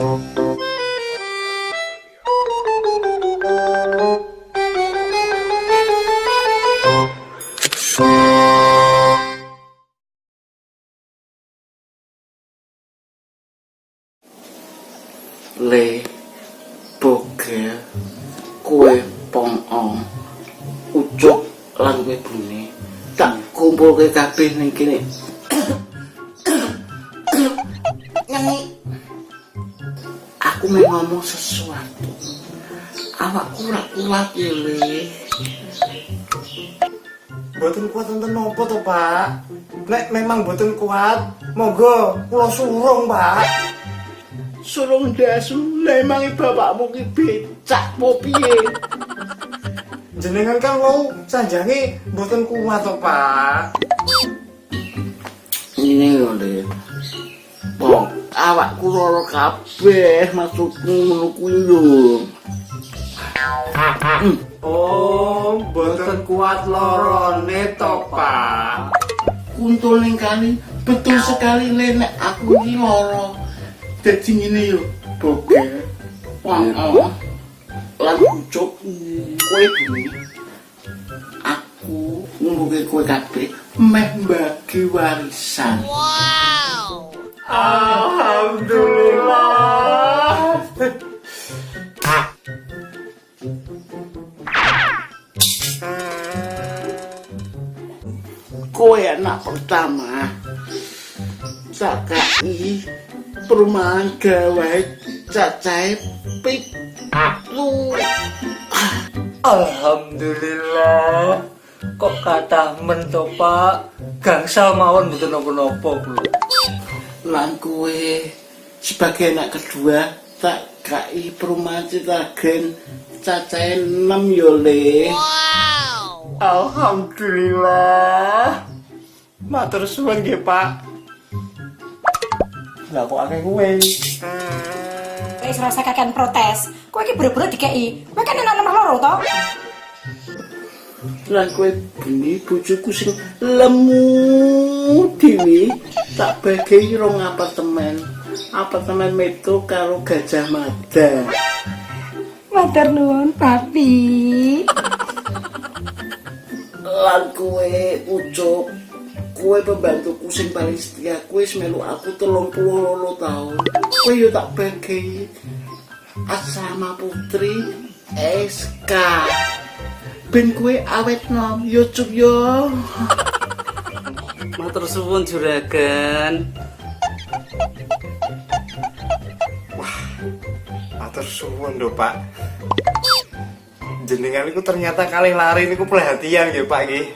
Le bogel kue pong-ong ucuk lan kue bune tak kumpulke kabeh ning kene. Nyanyi. Aku mau ngomong sesuatu. Awakku ora kuat ya, Le. Mboten kuat enten napa to, Pak? Nek memang mboten kuat, monggo kula surung, Pak. Surung dasu, memang bapakmu ki becak po piye? Jenengan kan wau sanjange mboten kuat to, Pak. Ini lho, Le. Wong awakku lara kabeh maksudku ngono kuwi lho. Oh, mboten kuat lorone to, Pak. Kuntul ning kali betul sekali Le nek aku iki lara. Dadi ngene yo, bogel. Wong lan ucuk kowe bumi. Aku ngumpuke kowe kabeh meh mbagi warisan. Wow. Alhamdulillah. Kowe anak pertama. Sakai perumahan gawe cacahe pik. Alhamdulillah. Kok kata men to, Pak? Gangsal mawon mboten napa-napa kula. Lan kowe sebagai anak kedua tak kai perumahan Citagen cacahe 6 yo, Le. Wow. Alhamdulillah. Matur suwun nggih, Pak. Lah kok akeh kowe? Wis rasa kakean protes. Kowe iki bener-bener dikeki. Kowe kan enak nomor loro to? Lan kowe beni bojoku sing lemu dhewe tak bagi 2 apartemen. Apartemen metro karo Gajah Mada. Matur nuwun, Papi. Lan kowe ucuk kowe pembantuku sing paling setia, kowe wis melu aku 32 tahun. Kowe yo tak bagi asrama putri SK. Ben kowe awet nom yo cuk yo. Matur suwun juragan. Matur suwun lho, Pak. Jenengan iku ternyata kalih lari niku perhatian nggih, Pak nggih.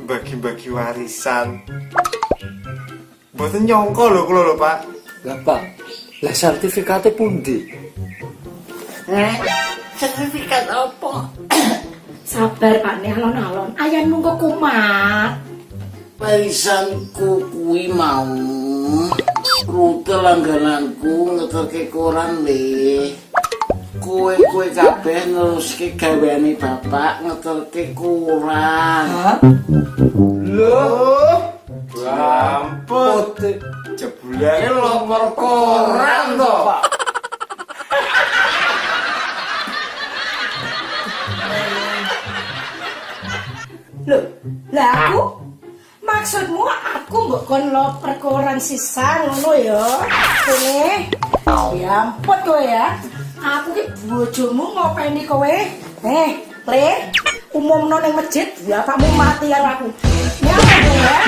Bagi-bagi warisan. Mboten nyangka lho kula lho, Pak. Lah, Pak. Lah sertifikate pundi? Sertifikat apa? Sabar, Pak, nih alon-alon. Ayan nunggu kumat. Warisanku kuwi mau rute langgananku ngeterke koran Le. Kowe kabeh neruske gaweane bapak ngeterke koran. Hah? Loh, ampun. Jebulane lopor koran to, Pak. Loh, lah aku? Maksudmu aku mbok kon loper koran sisa ngono ya? Kene. Ya ampun kowe ya. Aku ki bojomu ngopeni kowe. Le, umumno ning masjid ya kamu mati karo aku. Ya, ya.